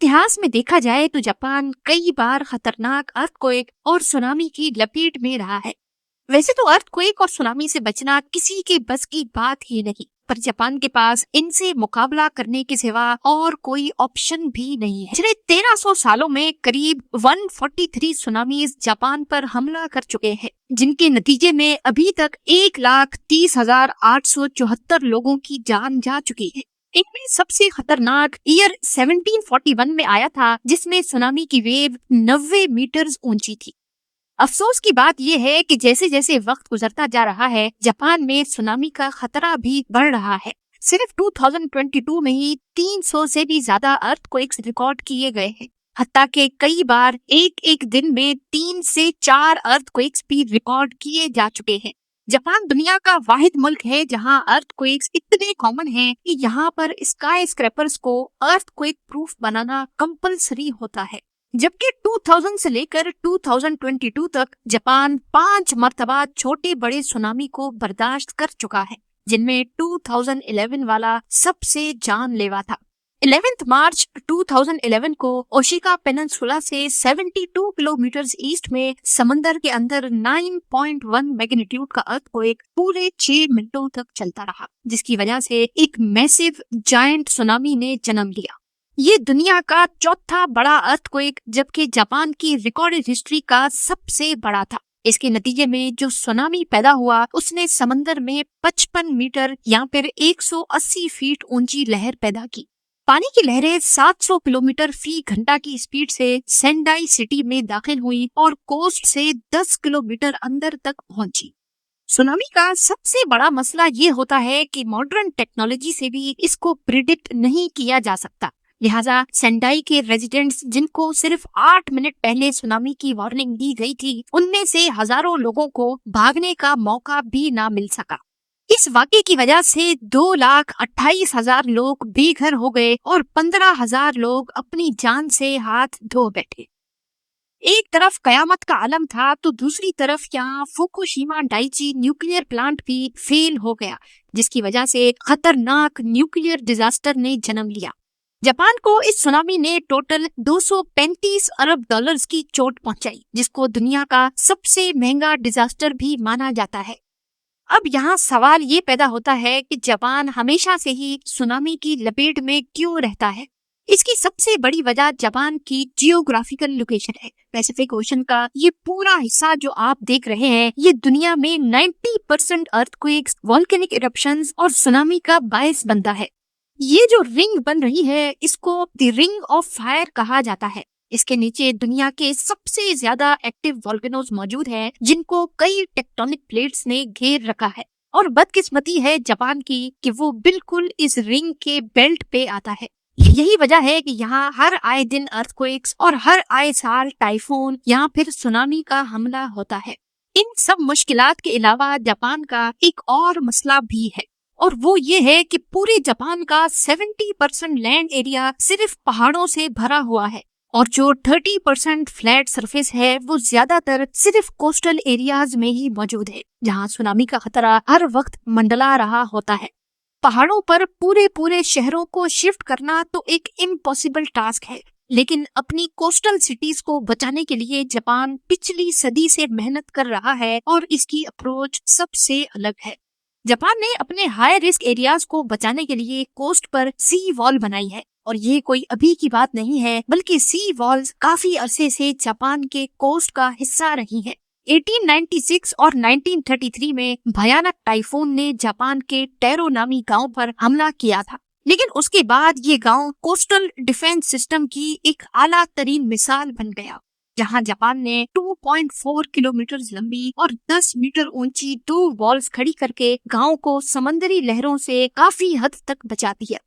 इतिहास में देखा जाए तो जापान कई बार खतरनाक अर्थक्वेक और सुनामी की लपेट में रहा है। वैसे तो अर्थक्वेक और सुनामी से बचना किसी के बस की बात ही नहीं, पर जापान के पास इनसे मुकाबला करने के सिवा और कोई ऑप्शन भी नहीं है। पिछले 1300 सालों में करीब 143 सुनामीज जापान पर हमला कर चुके हैं, जिनके नतीजे में अभी तक 1,30,874 लोगों की जान जा चुकी है। इनमें सबसे खतरनाक ईयर 1741 में आया था, जिसमें सुनामी की वेव 90 मीटर ऊंची थी। अफसोस की बात यह है कि जैसे जैसे वक्त गुजरता जा रहा है, जापान में सुनामी का खतरा भी बढ़ रहा है। सिर्फ 2022 में ही 300 से भी ज्यादा अर्थक्वेक्स रिकॉर्ड किए गए हैं। हत्ता के कई बार एक दिन में 3 से 4 अर्थक्वेक्स भी रिकॉर्ड किए जा चुके हैं। जापान दुनिया का वाहिद मुल्क है जहां अर्थक्वेक्स इतने कॉमन हैं कि यहाँ पर स्काई स्क्रैपर्स को अर्थक्वेक प्रूफ बनाना कंपलसरी होता है। जबकि 2000 से लेकर 2022 तक जापान 5 मर्तबा छोटे बड़े सुनामी को बर्दाश्त कर चुका है, जिनमें 2011 वाला सबसे जानलेवा था। 11 मार्च 2011 को ओशिका पेनिनसुला से 72 किलोमीटर ईस्ट में समंदर के अंदर 9.1 मैग्नीट्यूड का अर्थक्वेक पूरे 6 मिनटों तक चलता रहा, जिसकी वजह से एक मैसिव जायंट सुनामी ने जन्म लिया। ये दुनिया का चौथा बड़ा अर्थक्वेक, जबकि जापान की रिकॉर्डेड हिस्ट्री का सबसे बड़ा था। इसके नतीजे में जो सुनामी पैदा हुआ, उसने समंदर में 55 मीटर या फिर 180 फीट ऊंची लहर पैदा की। पानी की लहरें 700 किलोमीटर फी घंटा की स्पीड से सेंडाई सिटी में दाखिल हुई और कोस्ट से 10 किलोमीटर अंदर तक पहुंची। सुनामी का सबसे बड़ा मसला ये होता है कि मॉडर्न टेक्नोलॉजी से भी इसको प्रिडिक्ट नहीं किया जा सकता। लिहाजा सेंडाई के रेजिडेंट्स, जिनको सिर्फ 8 मिनट पहले सुनामी की वार्निंग दी गई थी, उनमें से हजारों लोगों को भागने का मौका भी ना मिल सका। इस वाक़े की वजह से 2,28,000 लोग बेघर हो गए और 15,000 लोग अपनी जान से हाथ धो बैठे। एक तरफ कयामत का आलम था तो दूसरी तरफ यहाँ फुकुशिमा डाइची न्यूक्लियर प्लांट भी फेल हो गया, जिसकी वजह से खतरनाक न्यूक्लियर डिजास्टर ने जन्म लिया। जापान को इस सुनामी ने टोटल 235 अरब डॉलर्स की चोट पहुंचाई, जिसको दुनिया का सबसे महंगा डिजास्टर भी माना जाता है। अब यहाँ सवाल ये पैदा होता है कि जापान हमेशा से ही सुनामी की लपेट में क्यों रहता है। इसकी सबसे बड़ी वजह जापान की जियोग्राफिकल लोकेशन है। पैसिफिक ओशन का ये पूरा हिस्सा जो आप देख रहे हैं, ये दुनिया में 90% अर्थक्वेक्स, वोल्केनिक इरप्शंस और सुनामी का बायस बनता है। ये जो रिंग बन रही है, इसको द रिंग ऑफ फायर कहा जाता है। इसके नीचे दुनिया के सबसे ज्यादा एक्टिव वोल्केनोज मौजूद हैं, जिनको कई टेक्टोनिक प्लेट्स ने घेर रखा है। और बदकिस्मती है जापान की कि वो बिल्कुल इस रिंग के बेल्ट पे आता है। यही वजह है कि यहाँ हर आए दिन अर्थक्वेक्स और हर आए साल टाइफून या फिर सुनामी का हमला होता है। इन सब मुश्किलात के अलावा जापान का एक और मसला भी है, और वो ये है कि पूरे जापान का 70% लैंड एरिया सिर्फ पहाड़ों से भरा हुआ है, और जो 30% फ्लैट सरफेस है वो ज्यादातर सिर्फ कोस्टल एरियाज में ही मौजूद है, जहाँ सुनामी का खतरा हर वक्त मंडला रहा होता है। पहाड़ों पर पूरे शहरों को शिफ्ट करना तो एक इम्पॉसिबल टास्क है, लेकिन अपनी कोस्टल सिटीज को बचाने के लिए जापान पिछली सदी से मेहनत कर रहा है और इसकी अप्रोच सबसे अलग है। जापान ने अपने हाई रिस्क एरियाज को बचाने के लिए कोस्ट पर सी वॉल बनाई है, और ये कोई अभी की बात नहीं है, बल्कि सी वॉल्स काफी अरसे से जापान के कोस्ट का हिस्सा रही है। 1896 और 1933 में भयानक टाइफून ने जापान के टेरो नामी गांव पर हमला किया था, लेकिन उसके बाद ये गांव कोस्टल डिफेंस सिस्टम की एक आला तरीन मिसाल बन गया, जहां जापान ने 2.4 किलोमीटर लंबी और 10 मीटर ऊंची 2 वॉल्स खड़ी करके गांव को समंदरी लहरों से काफी हद तक बचा दिया।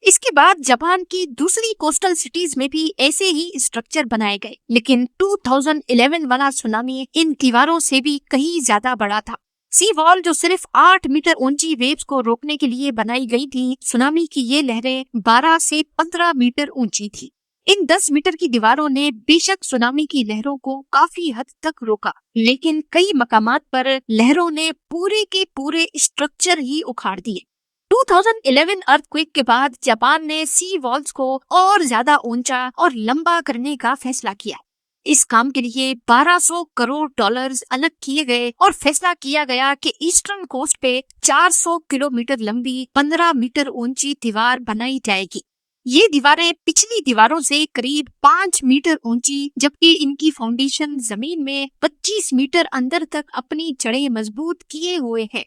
इसके बाद जापान की दूसरी कोस्टल सिटीज में भी ऐसे ही स्ट्रक्चर बनाए गए, लेकिन 2011 वाला सुनामी इन दीवारों से भी कहीं ज्यादा बड़ा था। सी वॉल जो सिर्फ 8 मीटर ऊंची वेव्स को रोकने के लिए बनाई गई थी, सुनामी की ये लहरें 12 से 15 मीटर ऊंची थी। इन 10 मीटर की दीवारों ने बेशक सुनामी की लहरों को काफी हद तक रोका, लेकिन कई मकामात पर लहरों ने पूरे के पूरे स्ट्रक्चर ही उखाड़ दिए। 2011 अर्थक्वेक के बाद जापान ने सी वॉल्स को और ज्यादा ऊंचा और लंबा करने का फैसला किया। इस काम के लिए 1200 करोड़ डॉलर्स अलग किए गए और फैसला किया गया कि ईस्टर्न कोस्ट पे 400 किलोमीटर लंबी 15 मीटर ऊंची दीवार बनाई जाएगी। ये दीवारें पिछली दीवारों से करीब 5 मीटर ऊंची, जबकि इनकी फाउंडेशन जमीन में 25 मीटर अंदर तक अपनी जड़ें मजबूत किए हुए है।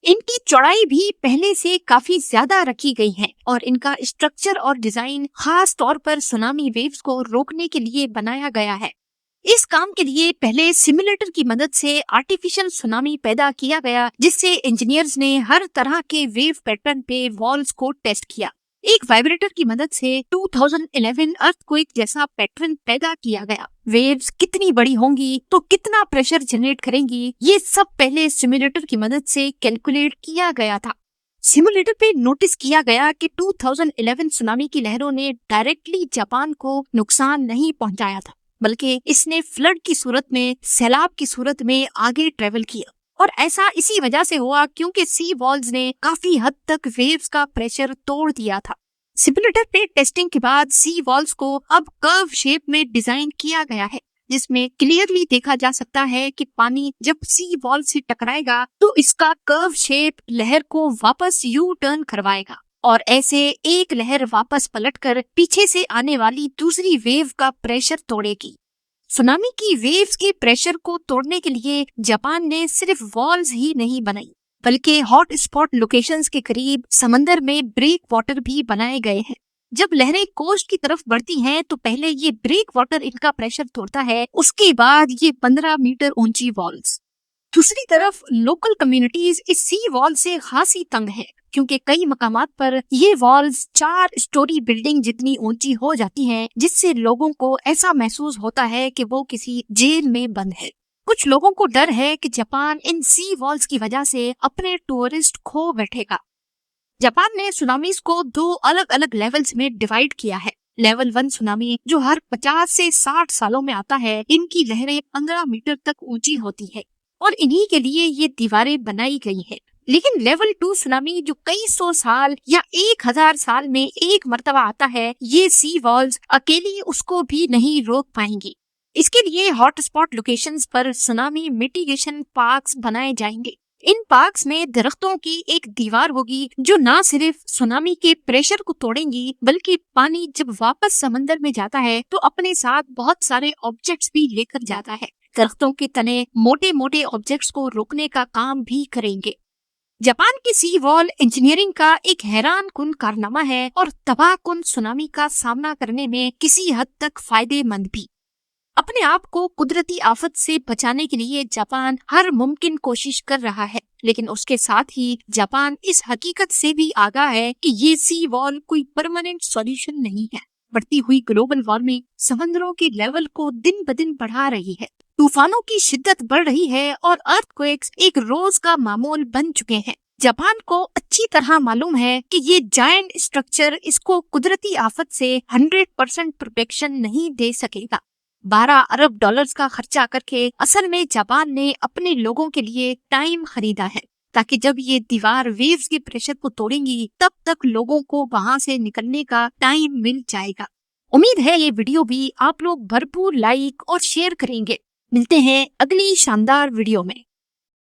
इनकी चौड़ाई भी पहले से काफी ज्यादा रखी गई है और इनका स्ट्रक्चर और डिजाइन खास तौर पर सुनामी वेव्स को रोकने के लिए बनाया गया है। इस काम के लिए पहले सिमुलेटर की मदद से आर्टिफिशियल सुनामी पैदा किया गया, जिससे इंजीनियर्स ने हर तरह के वेव पैटर्न पे वॉल्स को टेस्ट किया। एक वाइब्रेटर की मदद से 2011 अर्थक्वेक जैसा पैटर्न पैदा किया गया। वेव्स कितनी बड़ी होंगी तो कितना प्रेशर जनरेट करेंगी, ये सब पहले सिमुलेटर की मदद से कैलकुलेट किया गया था। सिमुलेटर पे नोटिस किया गया कि 2011 सुनामी की लहरों ने डायरेक्टली जापान को नुकसान नहीं पहुंचाया था, बल्कि इसने फ्लड की सूरत में, सैलाब की सूरत में आगे ट्रेवल किया। और ऐसा इसी वजह से हुआ क्योंकि सी वॉल्स ने काफी हद तक वेव्स का प्रेशर तोड़ दिया था। सिमुलेटर पे टेस्टिंग के बाद सी वॉल्स को अब कर्व शेप में डिजाइन किया गया है, जिसमें क्लियरली देखा जा सकता है कि पानी जब सी वॉल से टकराएगा तो इसका कर्व शेप लहर को वापस यू टर्न करवाएगा और ऐसे एक लहर वापस पलटकर पीछे से आने वाली दूसरी वेव का प्रेशर तोड़ेगी। सुनामी की वेव्स के प्रेशर को तोड़ने के लिए जापान ने सिर्फ वॉल्स ही नहीं बनाई, बल्कि हॉट स्पॉट लोकेशंस के करीब समंदर में ब्रेक वाटर भी बनाए गए हैं। जब लहरें कोस्ट की तरफ बढ़ती हैं तो पहले ये ब्रेक वाटर इनका प्रेशर तोड़ता है, उसके बाद ये 15 मीटर ऊंची वॉल्स। दूसरी तरफ लोकल कम्युनिटीज इस सी वॉल से खासी तंग है, क्योंकि कई मकामात पर ये वॉल्स 4 स्टोरी बिल्डिंग जितनी ऊंची हो जाती हैं, जिससे लोगों को ऐसा महसूस होता है कि वो किसी जेल में बंद है। कुछ लोगों को डर है कि जापान इन सी वॉल्स की वजह से अपने टूरिस्ट खो बैठेगा। जापान ने सुनामीज को 2 अलग अलग लेवल्स में डिवाइड किया है। लेवल 1 सुनामी जो हर 50 से 60 सालों में आता है, इनकी लहरें 15 मीटर तक ऊंची होती है और इन्हीं के लिए ये दीवारें बनाई गई है। लेकिन लेवल 2 सुनामी जो कई 100 साल या 1000 साल में एक मर्तबा आता है, ये सी वॉल्स अकेली उसको भी नहीं रोक पाएंगी। इसके लिए हॉटस्पॉट लोकेशंस पर सुनामी मिटिगेशन पार्क्स बनाए जाएंगे। इन पार्क्स में दरख्तों की एक दीवार होगी जो न सिर्फ सुनामी के प्रेशर को तोड़ेंगी, बल्कि पानी जब वापस समंदर में जाता है तो अपने साथ बहुत सारे ऑब्जेक्ट्स भी लेकर जाता है। दरख्तों के तने मोटे मोटे ऑब्जेक्ट्स को रोकने का काम भी करेंगे। जापान की सी वॉल इंजीनियरिंग का एक हैरान कुन कारनामा है और तबाह कुन सुनामी का सामना करने में किसी हद तक फायदेमंद भी। अपने आप को कुदरती आफत से बचाने के लिए जापान हर मुमकिन कोशिश कर रहा है, लेकिन उसके साथ ही जापान इस हकीकत से भी आगाह है कि ये सी वॉल कोई परमानेंट सॉल्यूशन नहीं है। बढ़ती हुई ग्लोबल वार्मिंग समंदरों के लेवल को दिन ब दिन बढ़ा रही है, तूफानों की शिद्दत बढ़ रही है और अर्थक्वेक्स एक रोज का मामूल बन चुके हैं। जापान को अच्छी तरह मालूम है कि ये जायंट स्ट्रक्चर इसको कुदरती आफत से 100% प्रोटेक्शन नहीं दे सकेगा। 12 अरब डॉलर्स का खर्चा करके असल में जापान ने अपने लोगों के लिए टाइम खरीदा है, ताकि जब ये दीवार वेव्स के प्रेशर को तोड़ेंगी तब तक लोगों को वहां से निकलने का टाइम मिल जाएगा। उम्मीद है ये वीडियो भी आप लोग भरपूर लाइक और शेयर करेंगे। मिलते हैं अगली शानदार वीडियो में।